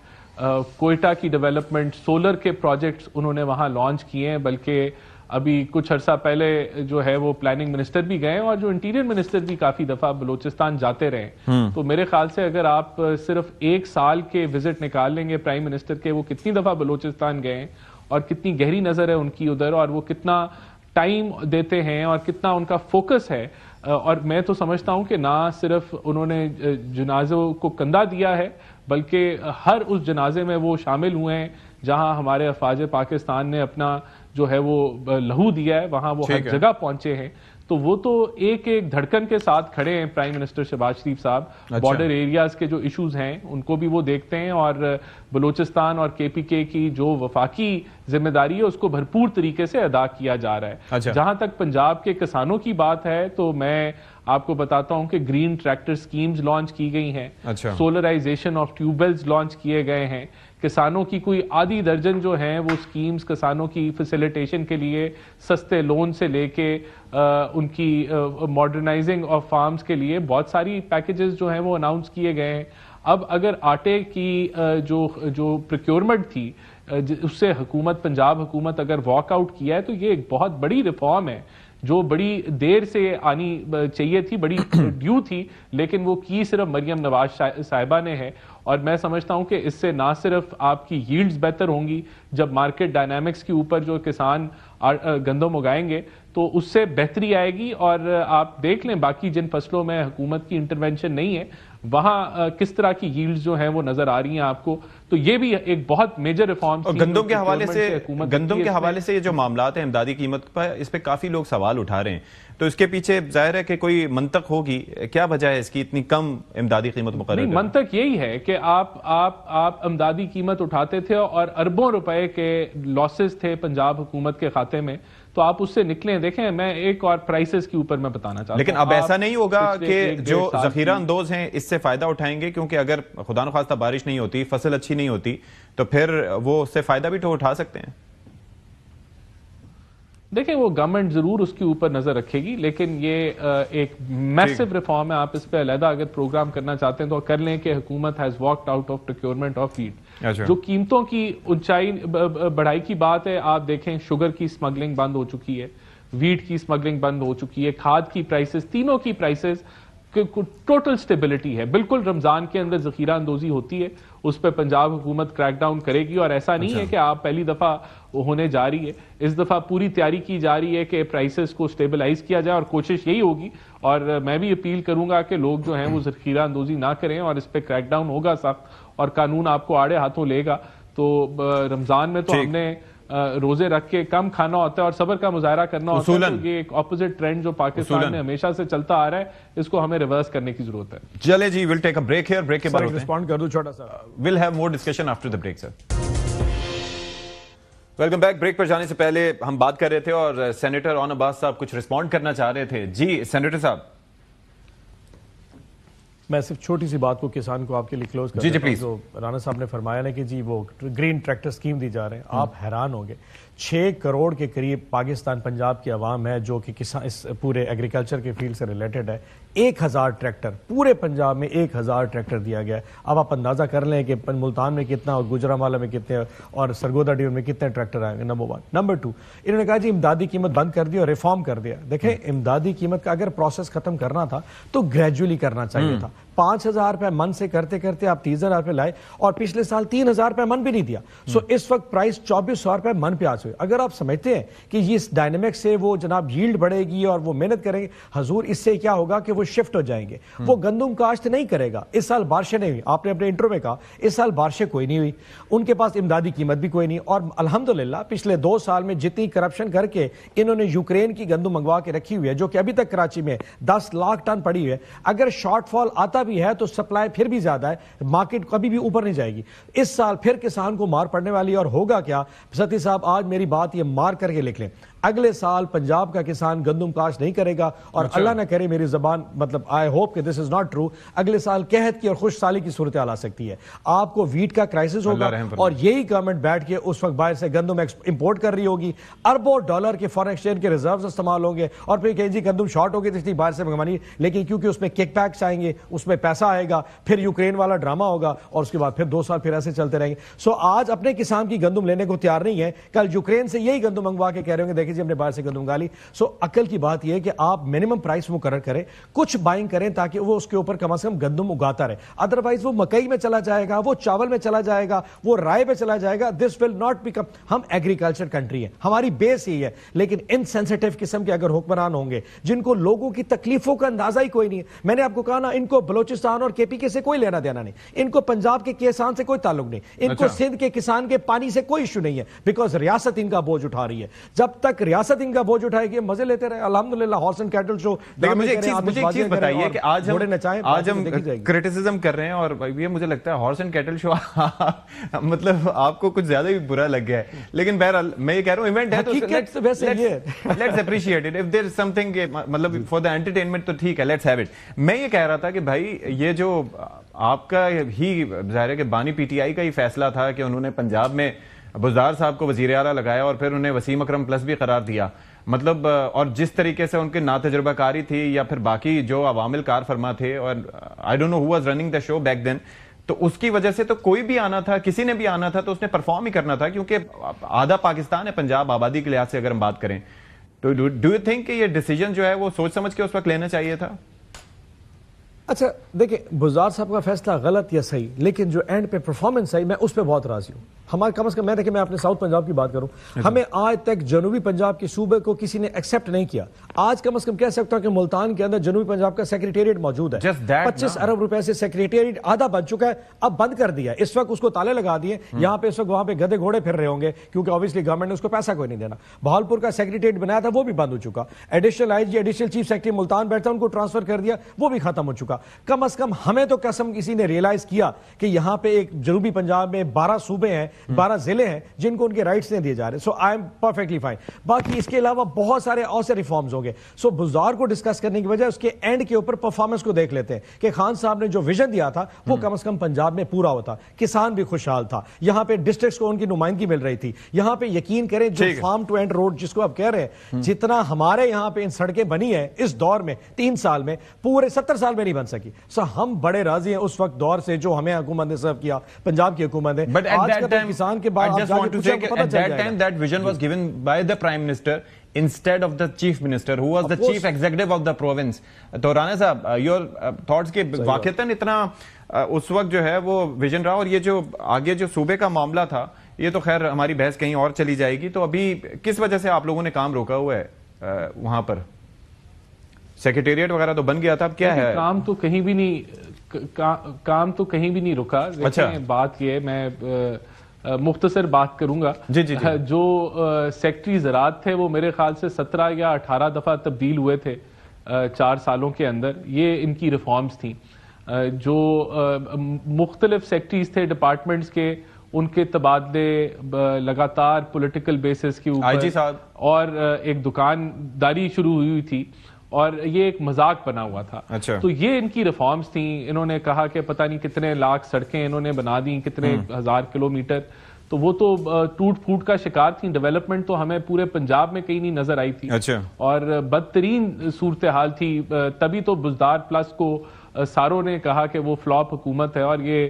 [SPEAKER 1] کوئٹہ کی ڈیولپمنٹ, سولر کے پروجیکٹس انہوں نے وہاں لانچ کیے ہیں. بلکہ ابھی کچھ عرصہ پہلے جو ہے وہ پلاننگ منسٹر بھی گئے, اور جو انٹیریئر منسٹر بھی کافی دفعہ بلوچستان جاتے رہے. تو میرے خیال سے اگر آپ صرف 1 سال کے وزٹ نکال لیں گے پرائم منسٹر کے, وہ کتنی دفعہ بلوچستان گئے ہیں اور کتنی گہری نظر ہے ان کی ادھر, اور وہ کتنا ٹائم دیتے ہیں اور کتنا ان کا فوکس ہے. اور میں تو سمجھتا ہوں کہ نہ صرف انہوں نے جنازوں کو کندھا دیا ہے, بلکہ ہر اس جنازے میں وہ شامل ہوئے ہیں جہاں ہمارے افواج پاکستان نے اپنا جو ہے وہ لہو دیا ہے, وہاں وہ ہر جگہ پہنچے ہیں. تو وہ تو ایک دھڑکن کے ساتھ کھڑے ہیں پرائم منسٹر شہباز شریف صاحب. بارڈر ایریاز کے جو ایشوز ہیں ان کو بھی وہ دیکھتے ہیں, اور بلوچستان اور کے پی کے کی جو وفاقی ذمہ داری ہے اس کو بھرپور طریقے سے ادا کیا جا رہا ہے. جہاں تک پنجاب کے کسانوں کی بات ہے تو میں آپ کو بتاتا ہوں کہ گرین ٹریکٹر سکیمز لانچ کی گئی ہیں, solarisation of tube wells launch کیے گئے ہیں. کسانوں کی کوئی آدھی درجن جو ہیں وہ سکیمز کسانوں کی فیسیلیٹیشن کے لیے سستے لون سے لے کے ان کی ماڈرنائزنگ آف فارمز کے لیے بہت ساری پیکیجز جو ہیں وہ اناؤنس کیے گئے ہیں. اب اگر آٹے کی جو پروکیورمنٹ تھی اس سے پنجاب حکومت اگر واک آؤٹ کیا ہے تو یہ ایک بہت بڑی ریفارم ہے جو بڑی دیر سے آنی چاہیے تھی, بڑی ڈیو تھی, لیکن وہ کی صرف مریم نواز صاحبہ نے ہے. اور میں سمجھتا ہوں کہ اس سے نہ صرف آپ کی ییلڈز بہتر ہوں گی, جب مارکیٹ ڈائنامکس کے اوپر جو کسان گندم اگائیں گے تو اس سے بہتری آئے گی. اور آپ دیکھ لیں باقی جن فصلوں میں حکومت کی انٹرونشن نہیں ہے وہاں کس طرح کی ییلڈز جو ہیں وہ نظر آ رہی ہیں آپ کو. تو یہ بھی ایک بہت میجر ریفارم.
[SPEAKER 2] گندم کے حوالے سے یہ جو معاملات ہیں امدادی قیمت پر, اس پہ کافی لوگ سوال اٹھا رہے ہیں, تو اس کے پیچھے ظاہر ہے کہ کوئی منطق ہوگی. کیا وجہ ہے اس کی اتنی کم امدادی قیمت مقرر کرنے؟
[SPEAKER 1] منطق یہی ہے کہ آپ امدادی قیمت اٹھاتے تھے اور اربوں روپے کے لاسز تھے پنجاب حکومت کے کھاتے میں, تو آپ اس سے نکلیں. دیکھیں میں ایک اور پرائسز کے اوپر میں بتانا چاہتا ہوں,
[SPEAKER 2] لیکن اب ایسا نہیں ہوگا کہ جو ذخیرہ اندوز ہیں اس سے فائدہ اٹھائیں گے, کیونکہ اگر خدا نخواستہ بارش نہیں ہوتی, فصل اچھی نہیں ہوتی, تو پھر وہ اس سے فائدہ بھی تو اٹھا سکتے ہیں.
[SPEAKER 1] دیکھیں وہ گورنمنٹ ضرور اس کے اوپر نظر رکھے گی, لیکن یہ ایک میسو ریفارم ہے. آپ اس پہ علیحدہ اگر پروگرام کرنا چاہتے ہیں تو کر لیں کہ حکومت has walked out of procurement of feed. جو قیمتوں کی اونچائی بڑھائی کی بات ہے, آپ دیکھیں شوگر کی اسمگلنگ بند ہو چکی ہے, ویٹ کی اسمگلنگ بند ہو چکی ہے, کھاد کی پرائسز, تینوں کی پرائسز ٹوٹل سٹیبلٹی ہے. بالکل رمضان کے اندر ذخیرہ اندوزی ہوتی ہے, اس پہ پنجاب حکومت کریک ڈاؤن کرے گی. اور ایسا نہیں ہے کہ آپ پہلی دفعہ ہونے جا رہی ہے, اس دفعہ پوری تیاری کی جا رہی ہے کہ پرائسز کو سٹیبلائز کیا جائے, اور کوشش یہی ہوگی. اور میں بھی اپیل کروں گا کہ لوگ جو ہیں وہ ذخیرہ اندوزی نہ کریں, اور اس پہ کریک ڈاؤن ہوگا سخت, اور قانون آپ کو آڑے ہاتھوں لے گا. تو رمضان میں تو ہم نے روزے رکھ کے کم کھانا ہوتا ہے اور صبر کا مظاہرہ کرنا ہوتا ہے. تو یہ ایک اپوزٹ ٹرینڈ جو پاکستان میں ہمیشہ سے چلتا آ رہا ہے, اس کو ہمیں ریورس کرنے کی ضرورت ہے.
[SPEAKER 2] چلے جی, we'll take a break here. Break کے بعد
[SPEAKER 3] رسپونڈ کر دوں چھوٹا سا.
[SPEAKER 2] We'll have more discussion after the break, sir. Welcome back. Break پر جانے سے پہلے ہم بات کر رہے تھے اور سینیٹر اون عباس صاحب کچھ رسپونڈ کرنا چاہ رہے تھے. جی سینیٹر صاحب.
[SPEAKER 3] میں صرف چھوٹی سی بات کو کسان کو آپ کے لیے کلوز کر دیتا ہوں. جو رانا صاحب نے فرمایا نا کہ جی وہ گرین ٹریکٹر سکیم دی جا رہے ہیں, آپ حیران ہوں گے 6 کروڑ کے قریب پاکستان پنجاب کی عوام ہے جو کہ اس پورے ایگریکلچر کے فیلڈ سے ریلیٹڈ ہے. 1000 ٹریکٹر پورے پنجاب میں 1000 ٹریکٹر دیا گیا ہے. اب آپ اندازہ کر لیں کہ ملتان میں کتنا اور گجرانوالہ میں کتنے اور سرگودا ڈویژن میں کتنے ٹریکٹر آئیں گے. نمبر 1. نمبر 2, انہوں نے کہا جی امدادی قیمت بند کر دی اور ریفارم کر دیا. دیکھیں امدادی قیمت کا اگر پروسیس ختم کرنا تھا تو گریجولی کرنا چاہیے تھا. 5000 روپے من سے کرتے کرتے آپ 30,000 روپے لائے, اور پچھلے سال 3000 روپے من بھی نہیں دیا. سو اس وقت پرائس 2400 روپے من پہ آ چکے. اگر آپ سمجھتے ہیں کہ یہ اس ڈائنامک سے وہ جناب ییلڈ بڑھے گی اور وہ محنت کریں گے, حضور اس سے کیا ہوگا کہ وہ شفٹ ہو جائیں گے. وہ گندم کاشت نہیں کرے گا. اس سال بارشیں نہیں ہوئی, آپ نے اپنے انٹرو میں کہا اس سال بارشیں کوئی نہیں ہوئی, ان کے پاس امدادی قیمت بھی کوئی نہیں. اور الحمدللہ پچھلے 2 سال میں جتنی کرپشن کر کے انہوں نے یوکرین کی گندم منگوا کے رکھی ہوئی ہے جو کہ ابھی تک کراچی میں 10 لاکھ ٹن پڑی ہوئی ہے, اگر شارٹ فال آتا بھی ہے تو سپلائی پھر بھی زیادہ ہے, مارکیٹ کبھی بھی اوپر نہیں جائے گی. اس سال پھر کسان کو مار پڑنے والی. اور ہوگا کیا ستی صاحب, آج میری بات یہ مار کر کے لکھ لیں, اگلے سال پنجاب کا کسان گندم کاشت نہیں کرے گا. اور اللہ نہ کرے, میری زبان مطلب آئی ہوپ کہ دس از ناٹ ٹرو, اگلے سال قحط کی اور خوش سالی کی صورتحال آ سکتی ہے. آپ کو ویٹ کا کرائسس ہوگا, اور یہی گورنمنٹ بیٹھ کے اس وقت باہر سے گندم امپورٹ کر رہی ہوگی. اربوں ڈالر کے فارن ایکسچینج کے ریزروز استعمال ہوں گے, اور پھر کہیں جی گندم شارٹ ہوگی تو اس لیے باہر سے منگوانی. لیکن کیونکہ اس میں کک بیکس آئیں گے, اس میں پیسہ آئے گا, پھر یوکرین والا ڈرامہ ہوگا, اور اس کے بعد پھر 2 سال پھر ایسے چلتے رہیں گے. سو آج اپنے کسان کی گندم لینے کو تیار نہیں ہے, کل یوکرین سے یہی گندم منگوا کے کہہ رہے ہوں گے دیکھیں جی ہم نے باہر سے گندم. سو عقل کی بات یہ ہے کہ آپ منیمم پرائس مقرر کریں, کچھ بائنگ کریں تاکہ وہ اس کے اوپر کم از کم گندم اگاتا رہے. ادروائز وہ مکئی میں چلا جائے گا, وہ چاول میں چلا جائے گا, وہ رائے پہ چلا جائے گا. دس ول ناٹ بیکم. ہم ایگریکلچر کنٹری ہے, ہماری بیس یہی ہے. لیکن انسینسٹیو قسم کے اگر حکمران ہوں گے جن کو لوگوں کی تکلیفوں کا اندازہ ہی کوئی نہیں ہے. میں نے آپ کو کہا نا, ان کو بلوچستان اور کے پی کے سے کوئی لینا دینا نہیں, ان کو پنجاب کے کسان سے کوئی تعلق نہیں, ان کو سندھ کے کسان کے پانی سے کوئی ایشو نہیں ہے, بیکاز ریاست ان کا بوجھ اٹھا رہی ہے. جب تک ریاست ان کا بوجھ اٹھائے گی مزے لیتے رہے. الحمدللہ ہارس اینڈ کیٹل شو.
[SPEAKER 2] لیکن مجھے ایک چیز بتائیے کہ آج ہم کرٹیسزم کر رہے ہیں, اور یہ مجھے لگتا ہے ہارس اینڈ کیٹل شو مطلب آپ کو کچھ زیادہ ہی برا لگ گیا ہے. لیکن بہرحال میں یہ کہہ رہا ہوں ایونٹ ہے تو let's appreciate it. If there is some thing مطلب فار دا انٹرٹینمنٹ تو ٹھیک ہے, لیٹس ہیو اٹ. میں یہ کہہ رہا تھا کہ بھائی یہ جو آپ کا ہی ظاہر ہے کہ بانی پی ٹی آئی کا ہی فیصلہ تھا کہ انہوں نے پنجاب میں بزدار صاحب کو وزیر اعلیٰ لگایا اور پھر انہیں وسیم اکرم پلس بھی قرار دیا. مطلب اور جس طریقے سے ان کے ناتجربہ کاری تھی یا پھر باقی جو عوامل کار فرما تھے, اور I don't know who was running the show back then, تو اس کی وجہ سے تو کوئی بھی آنا تھا, کسی نے بھی آنا تھا تو اس نے پرفارم ہی کرنا تھا, کیونکہ آدھا پاکستان ہے پنجاب آبادی کے لحاظ سے اگر ہم بات کریں تو. ڈو یو تھنک کہ یہ ڈیسیجن جو ہے وہ سوچ سمجھ کے اس وقت لینا چاہیے تھا؟
[SPEAKER 3] اچھا دیکھیں, بزدار صاحب کا فیصلہ غلط یا صحیح, لیکن جو اینڈ پہ پرفارمنس آئی میں اس پہ بہت راضی ہوں. ہمارے کم از کم میں دیکھیں, میں اپنے ساؤتھ پنجاب کی بات کروں, ہمیں آج تک جنوبی پنجاب کے صوبے کو کسی نے ایکسیپٹ نہیں کیا. آج کم از کم کہہ سکتا ہوں کہ ملتان کے اندر جنوبی پنجاب کا سیکریٹریٹ موجود ہے. 25 ارب روپے سے سیکریٹریٹ آدھا بن چکا ہے, اب بند کر دیا. اس وقت اس کو تالے لگا دیے. یہاں پہ اس وقت وہاں پہ گدے گھوڑے پھر رہے ہوں گے, کیونکہ obviously گورنمنٹ نے اس کو پیسہ کوئی نہیں دینا. بہاولپور کا سیکریٹریٹ بنایا تھا, وہ بھی بند ہو چکا. Additional I G, additional chief secretary Multan بیٹھتا, ان کو ٹرانسفر کر دیا, وہ بھی ختم ہو چکا. کم از کم ہمیں تو قسم کسی نے ریئلائز کیا کہ یہاں پہ ایک جنوبی پنجاب میں 12 صوبے ہیں, 12 ضلع ہیں جن کو ان کے رائٹس نہیں دیے جا رہے. سو آئی ایم پرفیکٹلی فائن. باقی اس کے علاوہ بہت سارے اور سے ریفارمز ہوں گے. سو بزدار کو ڈسکس کرنے کی وجہ اس کے اینڈ کے اوپر پرفارمنس کو دیکھ لیتے ہیں کہ خان صاحب نے جو ویژن دیا تھا وہ کم از کم پنجاب میں پورا ہوتا. کسان بھی خوشحال تھا, یہاں پہ ڈسٹرکٹس کو ان کی نمائندگی مل رہی تھی. یہاں پہ یقین کریں جو فارم ٹو اینڈ روڈ جس کو آپ کہہ رہے ہیں, جتنا ہمارے یہاں پہ ان سڑکیں بنی ہیں اس دور میں 3 سال میں, پورے 70 سال میں نہیں بن سکی. سو ہم بڑے راضی ہیں اس وقت دور سے جو ہمیں حکومت نے سرو کیا, پنجاب کی حکومت نے.
[SPEAKER 2] But at that time,
[SPEAKER 3] کسان کے بعد
[SPEAKER 2] I just want to say at that time that vision was given by the Prime Minister instead of the Chief Minister who was the Chief Executive of the province. تو رانا صاحب your thoughts کے واقعتاً اتنا اس وقت جو ہے وہ vision رہا, اور یہ جو آگے جو صوبے کا معاملہ تھا یہ تو خیر ہماری بحث کہیں اور چلی جائے گی. تو ابھی کس وجہ سے آپ لوگوں نے کام روکا ہوا ہے وہاں پر؟ سیکریٹریٹ وغیرہ تو بن گیا تھا, اب کیا ہے؟
[SPEAKER 1] کام تو کہیں بھی نہیں رکا. بات یہ ہے, میں مختصر بات کروں گا. جو سیکٹری زراعت تھے وہ میرے خیال سے 17 یا 18 دفعہ تبدیل ہوئے تھے 4 سالوں کے اندر. یہ ان کی ریفارمز تھیں. جو مختلف سیکٹریز تھے ڈپارٹمنٹس کے, ان کے تبادلے لگاتار پولیٹیکل بیسس کے اوپر, اور ایک دکانداری شروع ہوئی تھی, اور یہ ایک مذاق بنا ہوا تھا. تو یہ ان کی ریفارمز تھیں. انہوں نے کہا کہ پتہ نہیں کتنے لاکھ سڑکیں انہوں نے بنا دیں, کتنے 1000 کلومیٹر. تو وہ تو ٹوٹ پھوٹ کا شکار تھیں. ڈیولپمنٹ تو ہمیں پورے پنجاب میں کہیں نہیں نظر آئی تھی, اور بدترین صورتحال تھی. تبھی تو بزدار پلس کو ساروں نے کہا کہ وہ فلاپ حکومت ہے, اور یہ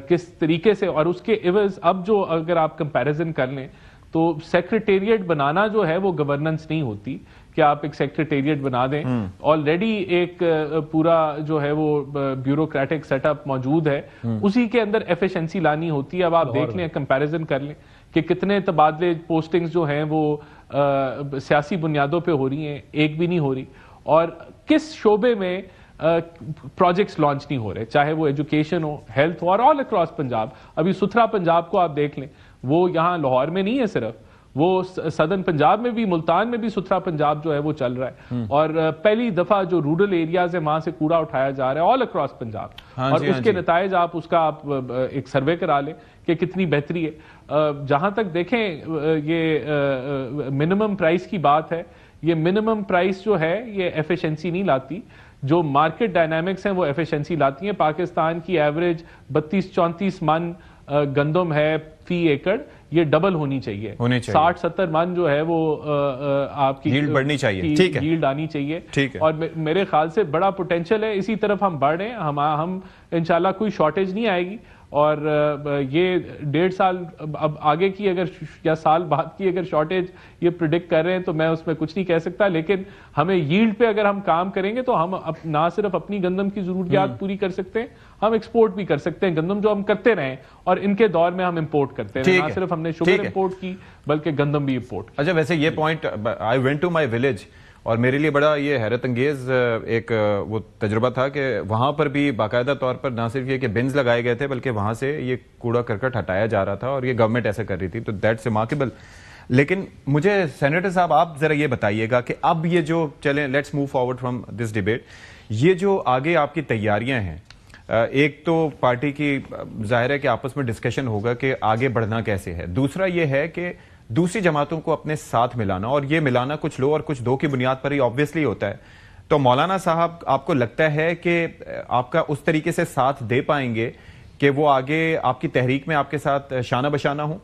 [SPEAKER 1] کس طریقے سے. اور اس کے عوض اب جو اگر آپ کمپیریزن کر لیں تو سیکریٹریٹ بنانا جو ہے وہ گورننس نہیں ہوتی کہ آپ ایک سیکریٹریٹ بنا دیں. آلریڈی ایک پورا جو ہے وہ بیوروکریٹک سیٹ اپ موجود ہے, اسی کے اندر ایفیشنسی لانی ہوتی ہے. اب آپ دیکھ لیں, کمپیریزن کر لیں کہ کتنے تبادلے پوسٹنگز جو ہیں وہ سیاسی بنیادوں پہ ہو رہی ہیں, ایک بھی نہیں ہو رہی. اور کس شعبے میں پروجیکٹس لانچ نہیں ہو رہے, چاہے وہ ایجوکیشن ہو, ہیلتھ ہو, اور آل اکراس پنجاب. ابھی ستھرا پنجاب کو آپ دیکھ لیں, وہ یہاں لاہور میں نہیں ہے صرف, وہ سدرن پنجاب میں بھی, ملتان میں بھی ستھرا پنجاب جو ہے وہ چل رہا ہے. اور پہلی دفعہ جو رورل ایریاز ہیں وہاں سے کوڑا اٹھایا جا رہا ہے آل اکراس پنجاب. اور اس کے نتائج آپ اس کا آپ ایک سروے کرا لیں کہ کتنی بہتری ہے. جہاں تک دیکھیں یہ منیمم پرائس کی بات ہے, یہ منیمم پرائس جو ہے یہ ایفیشنسی نہیں لاتی. جو مارکیٹ ڈائنامکس ہیں وہ ایفیشنسی لاتی ہیں. پاکستان کی ایوریج 32-34 من گندم ہے فی ایکڑ, یہ ڈبل ہونی چاہیے. 60-70 من جو ہے وہ آپ کی
[SPEAKER 2] ییلڈ بڑھنی چاہیے,
[SPEAKER 1] ییلڈ آنی چاہیے. اور میرے خیال سے بڑا پوٹینشل ہے, اسی طرف ہم بڑھ رہے ہیں. ہم انشاءاللہ کوئی شارٹیج نہیں آئے گی. اور یہ 1.5 سال اب آگے کی اگر یا سال بعد کی اگر شارٹیج یہ پریڈکٹ کر رہے ہیں تو میں اس میں کچھ نہیں کہہ سکتا. لیکن ہمیں ییلڈ پہ اگر ہم کام کریں گے تو ہم نہ صرف اپنی گندم کی ضروریات پوری کر سکتے ہیں, ہم ایکسپورٹ بھی کر سکتے ہیں. گندم جو ہم کرتے رہے, اور ان کے دور میں ہم امپورٹ کرتے رہے, نہ صرف ہم نے شوگر امپورٹ کی بلکہ گندم بھی امپورٹ.
[SPEAKER 2] اچھا, ویسے یہ point, I went to my village, اور میرے لیے بڑا یہ حیرت انگیز ایک وہ تجربہ تھا کہ وہاں پر بھی باقاعدہ طور پر نہ صرف یہ کہ بنز لگائے گئے تھے بلکہ وہاں سے یہ کوڑا کرکٹ ہٹایا جا رہا تھا, اور یہ گورنمنٹ ایسے کر رہی تھی. تو دیٹس ریمارکیبل. لیکن مجھے سینیٹر صاحب آپ ذرا یہ بتائیے گا کہ اب یہ جو چلیں, let's move forward from this debate, یہ جو آگے آپ کی تیاریاں ہیں, ایک تو پارٹی کی ظاہر ہے کہ آپس میں ڈسکشن ہوگا کہ آگے بڑھنا کیسے ہے. دوسرا یہ ہے کہ دوسری جماعتوں کو اپنے ساتھ ملانا, اور یہ ملانا کچھ لو اور کچھ دو کی بنیاد پر ہی آبویسلی ہوتا ہے. تو مولانا صاحب, آپ کو لگتا ہے کہ آپ کا اس طریقے سے ساتھ دے پائیں گے کہ وہ آگے آپ کی تحریک میں آپ کے ساتھ شانہ بشانہ ہوں؟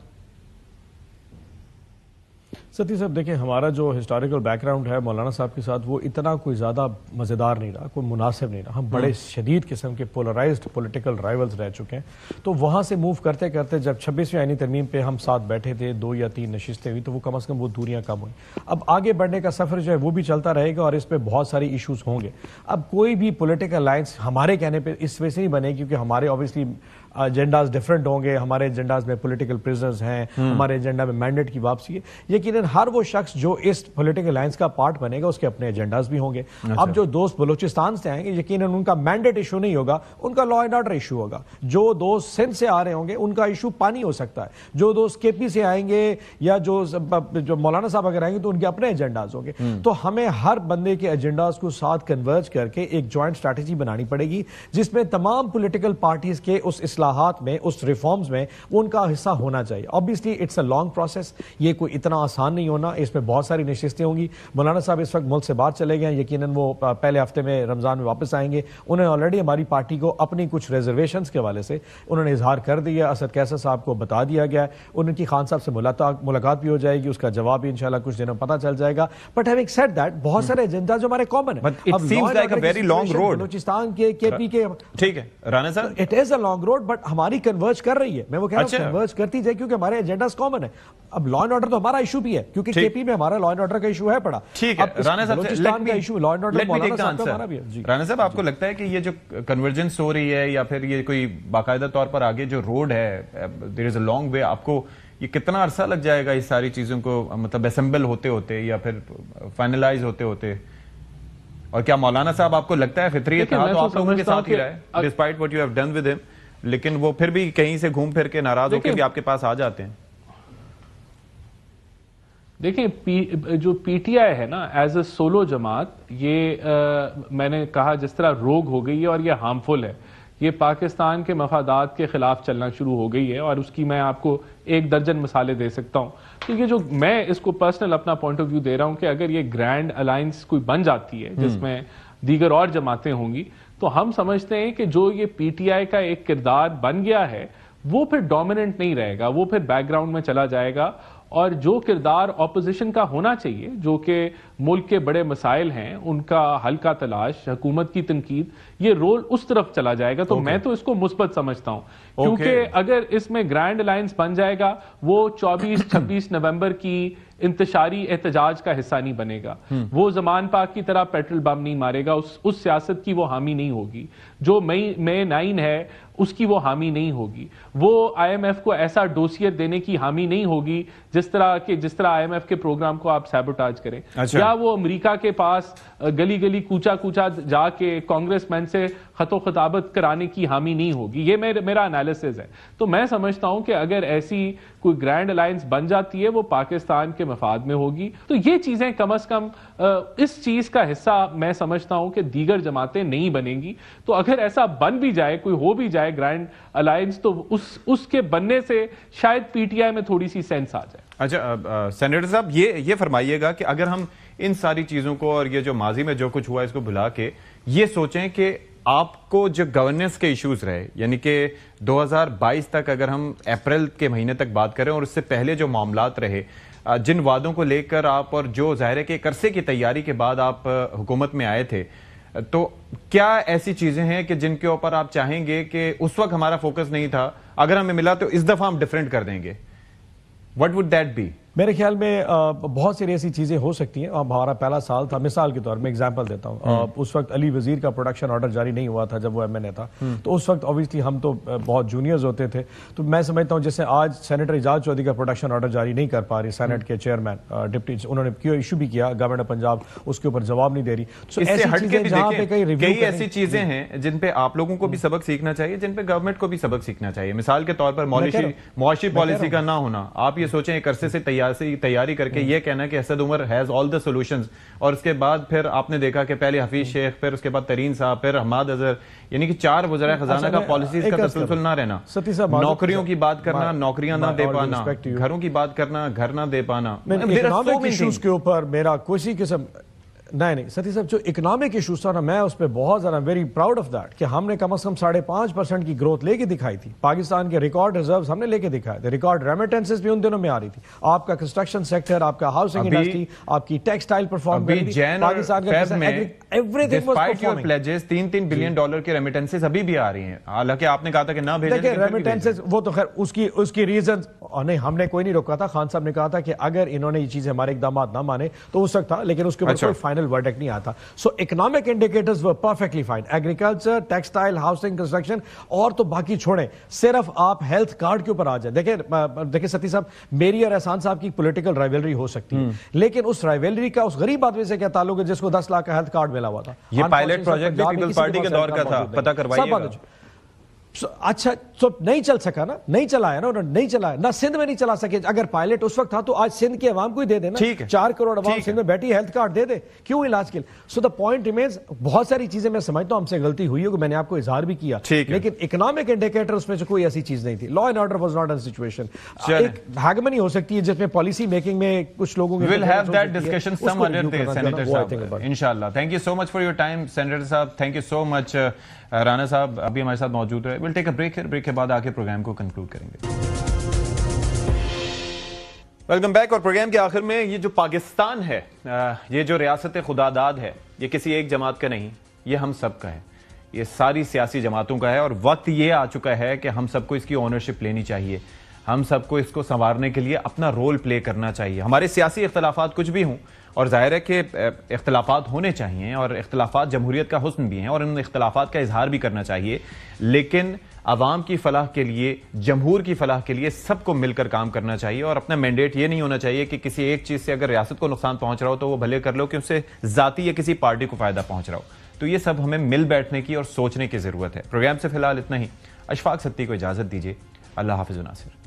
[SPEAKER 3] ستی صاحب دیکھیں ہمارا جو ہسٹوریکل بیک گراؤنڈ ہے مولانا صاحب کے ساتھ وہ اتنا کوئی زیادہ مزیدار نہیں رہا، کوئی مناسب نہیں رہا. ہم بڑے شدید قسم کے پولرائزڈ پولیٹیکل رائیولز رہ چکے ہیں. تو وہاں سے موو کرتے کرتے جب 26ویں آئینی ترمیم پہ ہم ساتھ بیٹھے تھے، 2 یا 3 نشستیں ہوئی، تو وہ کم از کم وہ دوریاں کم ہوئیں. اب آگے بڑھنے کا سفر جو ہے وہ بھی چلتا رہے گا اور اس پہ بہت ساری ایشوز ہوں گے. اب کوئی بھی پولیٹیکل الائنس ہمارے کہنے پہ اس وجہ سے نہیں بنے کیونکہ ہمارے اوبیسلی ایجنڈاز ڈفرینٹ ہوں گے. ہمارے ایجنڈاز میں پولیٹیکل پرزنرز ہیں، ہمارے ایجنڈا میں مینڈیٹ کی واپسی ہے. یقیناً ہر وہ شخص جو اس پولیٹیکل الائنس کا پارٹ بنے گا اس کے اپنے ایجنڈاز بھی ہوں گے. اب جو دوست بلوچستان سے آئیں گے یقیناً ان کا مینڈیٹ ایشو نہیں ہوگا، ان کا لا اینڈ آرڈر ایشو ہوگا. جو دوست سندھ سے آ رہے ہوں گے ان کا ایشو پانی ہو سکتا ہے. جو دوست کے پی سے آئیں گے یا جو مولانا صاحب اگر آئیں گے تو ان کے اپنے ایجنڈاز ہوں گے. تو ہمیں ہر بندے کے ایجنڈاز کو ساتھ کنورج کر کے ایک جوائنٹ اسٹریٹجی بنانی پڑے گی جس میں تمام پولیٹیکل پارٹیز کے اس اصلاحات میں، اس ریفارمز میں وہ ان کا حصہ ہونا چاہیے. obviously it's a long process، یہ کوئی اتنا آسان نہیں ہونا. اس میں بہت ساری نشستیں ہوں گی. مولانا صاحب اس وقت ملک سے باہر چلے گئے ہیں، یقیناً وہ پہلے ہفتے میں رمضان میں واپس آئیں گے. انہیں آلریڈی ہماری پارٹی کو اپنی کچھ ریزرویشنز کے حوالے سے انہوں نے اظہار کر دیا. اسد کیسر صاحب کو بتا دیا گیا ہے، ان کی خان صاحب سے ملاقات بھی ہو جائے گی، اس کا جواب بھی انشاءاللہ کچھ دنوں پتہ چل جائے گا. بٹ ہیونگ سیڈ دیٹ بہت سارے ایجنڈا جو ہمارے کامن ہیں. بلوچستان کے پی کے
[SPEAKER 2] ٹھیک ہے رانا صاحب،
[SPEAKER 3] it is a long road but ہماری کنورج کر رہی ہے. میں وہ کہہ رہا ہوں کنورج کرتی جائے کیونکہ ہمارے ایجنڈاز کامن ہے. اب لا اینڈ آرڈر تو ہمارا ایشو بھی ہے کیونکہ کے پی میں ہمارا لا اینڈ آرڈر کا ایشو ہے پڑا.
[SPEAKER 2] ٹھیک ہے رانا صاحب،
[SPEAKER 3] بلوچستان کا ایشو لا اینڈ آرڈر مولانا صاحب کا ہمارا بھی ہے.
[SPEAKER 2] رانا صاحب آپ کو لگتا ہے کہ یہ جو کنورجنس ہو رہی ہے یا پھر یہ کوئی باقاعدہ طور پر آگے جو روڈ ہے، دیر از اے لانگ وے، آپ کو یہ کتنا عرصہ لگ جائے گا اس ساری چیزوں کو مطلب اسمبل ہوتے ہوتے یا پھر فائنلائز ہوتے ہوتے؟ اور کیا مولانا صاحب آپ کو لگتا ہے فطری اتحاد تو آپ لوگوں کے ساتھ ہی رہا ہے despite what you have done with ہم، لیکن وہ پھر بھی کہیں سے گھوم پھر کے ناراض ہو کے بھی آپ کے پاس آ جاتے ہیں؟
[SPEAKER 1] دیکھیں جو پی ٹی آئی ہے نا ایز اے سولو جماعت، یہ میں نے کہا جس طرح روگ ہو گئی ہے اور یہ ہارمفل ہے. یہ پاکستان کے مفادات کے خلاف چلنا شروع ہو گئی ہے اور اس کی میں آپ کو 1 درجن مثالیں دے سکتا ہوں. تو یہ جو میں اس کو پرسنل اپنا پوائنٹ آف ویو دے رہا ہوں کہ اگر یہ گرینڈ الائنس کوئی بن جاتی ہے جس میں دیگر اور جماعتیں ہوں گی تو ہم سمجھتے ہیں کہ جو یہ پی ٹی آئی کا ایک کردار بن گیا ہے وہ پھر ڈومیننٹ نہیں رہے گا، وہ پھر بیک گراؤنڈ میں چلا جائے گا. اور جو کردار اپوزیشن کا ہونا چاہیے، جو کہ ملک کے بڑے مسائل ہیں ان کا حل کا تلاش، حکومت کی تنقید، یہ رول اس طرف چلا جائے گا. تو میں تو اس کو مثبت سمجھتا ہوں کیونکہ اگر اس میں گرینڈ الائنس بن جائے گا وہ 24-26 نومبر کی انتشاری احتجاج کا حصہ نہیں بنے گا. وہ زمان پاک کی طرح پیٹرول بم نہیں مارے گا، اس سیاست کی وہ حامی نہیں ہوگی. جو مئی 9 ہے اس کی وہ حامی نہیں ہوگی. وہ آئی ایم ایف کو ایسا ڈوسیئر دینے کی حامی نہیں ہوگی جس طرح آئی ایم ایف کے پروگرام کو آپ سیبوٹاج کریں. یا وہ امریکہ کے پاس گلی گلی کوچا جا کے کانگریس مین سے خط و خطابت کرانے کی حامی نہیں ہوگی. یہ میرا انالیسز ہے. تو میں سمجھتا ہوں کہ اگر ایسی کوئی گرینڈ الائنس بن جاتی ہے وہ پاکستان کے مفاد میں ہوگی. تو یہ چیزیں کم از کم اس چیز کا حصہ میں سمجھتا ہوں کہ دیگر جماعتیں نہیں بنیں گی. تو اگر ایسا بن بھی جائے، کوئی ہو بھی جائے گرینڈ الائنس، تو اس کے بننے سے شاید پی ٹی آئی میں تھوڑی سی سینس آ جائے.
[SPEAKER 2] اچھا سینیٹر صاحب یہ فرمائیے گا کہ اگر ہم ان ساری چیزوں کو اور یہ جو ماضی میں جو کچھ ہوا اس کو بھلا کے یہ سوچیں کہ آپ کو جو گورننس کے ایشوز رہے، یعنی کہ 2022 تک اگر ہم اپریل کے مہینے تک بات کریں اور اس سے پہلے جو معاملات رہے، جن وعدوں کو لے کر آپ اور جو ظاہر ہے کہ ایک عرصے کی تیاری کے بعد آپ حکومت میں آئے تھے، تو کیا ایسی چیزیں ہیں کہ جن کے اوپر آپ چاہیں گے کہ اس وقت ہمارا فوکس نہیں تھا، اگر ہمیں ملا تو اس دفعہ ہم ڈیفرنٹ کر دیں گے؟ What would that be?
[SPEAKER 3] میرے خیال میں بہت سی ایسی چیزیں ہو سکتی ہیں. اب ہمارا پہلا سال تھا، مثال کے طور میں ایگزامپل دیتا ہوں، اس وقت علی وزیر کا پروڈکشن آرڈر جاری نہیں ہوا تھا جب وہ ایم این اے تھا. تو اس وقت اوبیسلی ہم تو بہت جونیئرز ہوتے تھے. تو میں سمجھتا ہوں جیسے آج سینیٹر اعجاز چودھری کا پروڈکشن آرڈر جاری نہیں کر پا رہی سینٹ کے چیئرمین ڈپٹی، انہوں نے کیوں ایشو بھی کیا، گورنمنٹ آف پنجاب اس کے اوپر جواب نہیں دے رہی.
[SPEAKER 2] کئی ایسی چیزیں ہیں جن پہ آپ لوگوں کو بھی سبق سیکھنا چاہیے، جن پہ گورنمنٹ کو بھی سبق سیکھنا چاہیے. مثال کے طور پر معاشی پالیسی کا نہ ہونا. آپ یہ سوچیں ایک عرصے سے تیاری کر کے یہ کہنا کہ Asad Umar has all the solutions, اور اس کے بعد پھر آپ نے دیکھا کہ پہلے حفیظ شیخ، پھر اس کے بعد ترین صاحب، پھر حماد اظہر، یعنی کہ 4 وزراء خزانہ کا پالیسیز کا تسلسل نہ رہنا. نوکریوں کی بات کرنا، نوکریاں نہ دے پانا، گھروں کی بات کرنا، گھر نہ دے پانا.
[SPEAKER 3] اکنامک ایشوز کے اوپر میرا کوئی قسم نہیں ستی صاحب جو اکنامک ایشوز تھا نا میں اس پہ بہت زیادہ ویری پراؤڈ آف دیٹ کہ ہم نے کم از کم 5.5% کی گروتھ لے کے دکھائی تھی. پاکستان کے ریکارڈ ریزروز ہم نے لے کے دکھائے تھے, ریکارڈ ریمیٹنسز بھی ان دنوں میں آ رہی تھی. آپ کا کنسٹرکشن سیکٹر, آپ کا ہاؤسنگ انڈسٹری, آپ کی ٹیکسٹائل پرفارم کر رہی تھی. پاکستان کا everything was performing.
[SPEAKER 2] Pledges $3 billion کے ریمیٹنسز ابھی بھی آ رہی ہیں, حالانکہ آپ نے کہا تھا کہ نہ بھیجیں.
[SPEAKER 3] دیکھیں ریمیٹنسز وہ تو خیر اس کی ریزن نہیں, ہم نے کوئی نہیں روکا تھا. خان صاحب نے کہا تھا کہ اگر انہوں نے یہ چیزیں ہمارے اقدامات نہ مانے تو ہو سکتا, لیکن اس کے اوپر کوئی فائنل ورڈکٹ نہیں آتا. So economic indicators were perfectly fine. Agriculture, textile, housing, construction اور تو باقی چھوڑیں, صرف آپ ہیلتھ کارڈ کے اوپر آ جائیں. دیکھیں ستی صاحب, میری اور احسان صاحب کی پولیٹیکل رائیولری ہو سکتی ہے, لیکن اس رائیولری کا اس غریب آدمی سے کیا تعلق ہے جس کو 10 لاکھ کا ہیلتھ کارڈ ملا ہوا تھا؟
[SPEAKER 2] یہ پائلٹ پروجیکٹ پیپلز پارٹی کے دور کا تھا, پتہ کروائیے گا.
[SPEAKER 3] اچھا تو نہیں چل سکا نا, نہیں چلایا نا, نہیں چلایا نہ سندھ میں نہیں چلا سکے. اگر پائلٹ اس وقت تھا تو آج سندھ کے عوام کو ہی دے دینا. 4 کروڑ عوام سندھ میں بیٹھی, ہیلتھ کارڈ دے دے, کیوں علاج کے لیے. سو دا پوائنٹ ریمینز, بہت ساری چیزیں میں سمجھتا ہوں ہم سے غلطی ہوئی ہے, میں نے آپ کو اظہار بھی کیا, لیکن اکنامک انڈیکیٹر اس میں سے کوئی ایسی چیز نہیں تھی. Law and order was not in situation. ایک ہیگمنی ہو سکتی ہے جس میں پالیسی میکنگ میں کچھ لوگوں
[SPEAKER 2] کے will have that discussion some other day, Senator صاحب, انشاءاللہ. Thank you so much for your time senator صاحب, thank you so much. Rana صاحب ابھی ہمارے ساتھ موجود ہے. Well take a break, break کے بعد آ کے پروگرام کو کنکلوڈ کریں گے. Welcome back. اور پروگرام کے آخر میں یہ جو پاکستان ہے, یہ جو ریاست خداداد ہے, یہ کسی ایک جماعت کا نہیں, یہ ہم سب کا ہے, یہ ساری سیاسی جماعتوں کا ہے. اور وقت یہ آ چکا ہے کہ ہم سب کو اس کی اونرشپ لینی چاہیے, ہم سب کو اس کو سنوارنے کے لیے اپنا رول پلے کرنا چاہیے. ہمارے سیاسی اختلافات کچھ بھی ہوں, اور ظاہر ہے کہ اختلافات ہونے چاہیے, اور اختلافات جمہوریت کا حسن بھی ہیں, اور ان اختلافات کا اظہار بھی کرنا چاہیے, لیکن عوام کی فلاح کے لیے, جمہور کی فلاح کے لیے سب کو مل کر کام کرنا چاہیے. اور اپنا مینڈیٹ یہ نہیں ہونا چاہیے کہ کسی ایک چیز سے اگر ریاست کو نقصان پہنچ رہا ہو تو وہ بھلے کر لو کہ اس سے ذاتی یا کسی پارٹی کو فائدہ پہنچ رہا ہو. تو یہ سب ہمیں مل بیٹھنے کی اور سوچنے کی ضرورت ہے. پروگرام سے فی الحال اتنا ہی. اشفاق ستی کو اجازت دیجیے. اللہ حافظ. ناصر.